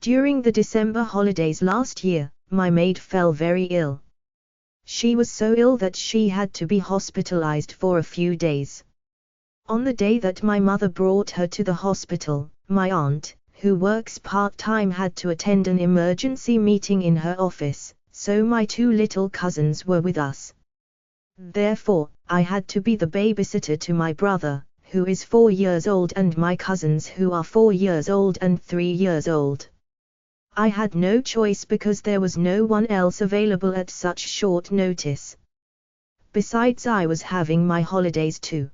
During the December holidays last year, my maid fell very ill. She was so ill that she had to be hospitalized for a few days. On the day that my mother brought her to the hospital, my aunt, who works part-time, had to attend an emergency meeting in her office, so my 2 little cousins were with us. Therefore, I had to be the babysitter to my brother, who is 4 years old, and my cousins who are 4 years old and 3 years old. I had no choice because there was no one else available at such short notice. Besides, I was having my holidays too.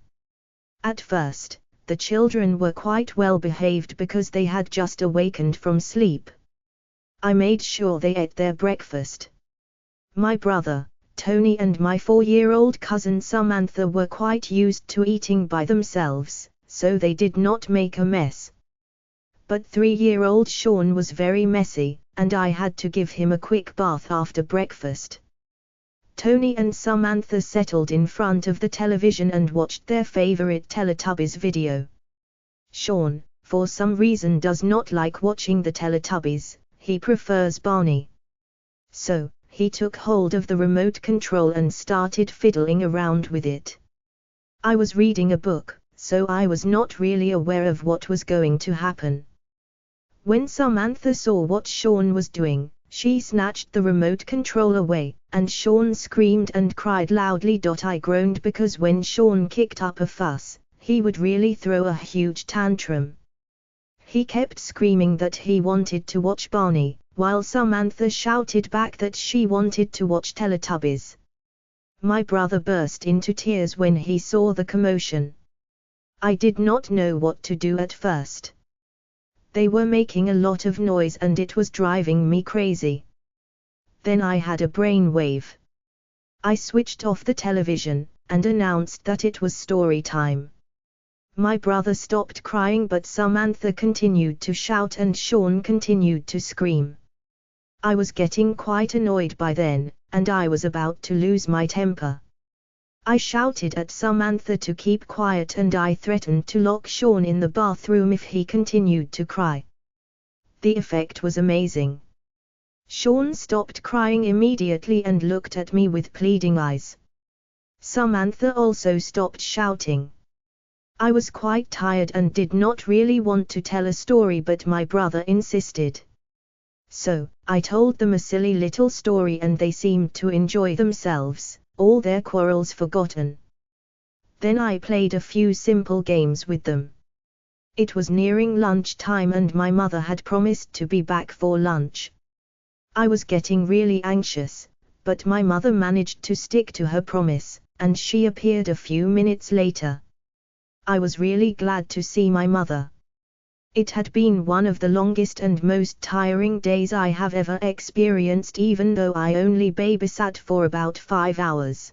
At first, the children were quite well behaved because they had just awakened from sleep. I made sure they ate their breakfast. My brother, Tony, and my 4-year-old cousin Samantha were quite used to eating by themselves, so they did not make a mess. But 3-year-old Sean was very messy, and I had to give him a quick bath after breakfast. Tony and Samantha settled in front of the television and watched their favorite Teletubbies video. Sean, for some reason, does not like watching the Teletubbies, he prefers Barney. So, he took hold of the remote control and started fiddling around with it. I was reading a book, so I was not really aware of what was going to happen. When Samantha saw what Sean was doing, she snatched the remote control away, and Sean screamed and cried loudly. I groaned because when Sean kicked up a fuss, he would really throw a huge tantrum. He kept screaming that he wanted to watch Barney, while Samantha shouted back that she wanted to watch Teletubbies. My brother burst into tears when he saw the commotion. I did not know what to do at first. They were making a lot of noise and it was driving me crazy. Then I had a brainwave. I switched off the television, and announced that it was story time. My brother stopped crying, but Samantha continued to shout and Sean continued to scream. I was getting quite annoyed by then, and I was about to lose my temper. I shouted at Samantha to keep quiet and I threatened to lock Sean in the bathroom if he continued to cry. The effect was amazing. Sean stopped crying immediately and looked at me with pleading eyes. Samantha also stopped shouting. I was quite tired and did not really want to tell a story, but my brother insisted. So, I told them a silly little story and they seemed to enjoy themselves, all their quarrels forgotten. Then I played a few simple games with them. It was nearing lunch time and my mother had promised to be back for lunch. I was getting really anxious, but my mother managed to stick to her promise, and she appeared a few minutes later. I was really glad to see my mother. It had been one of the longest and most tiring days I have ever experienced, even though I only babysat for about 5 hours.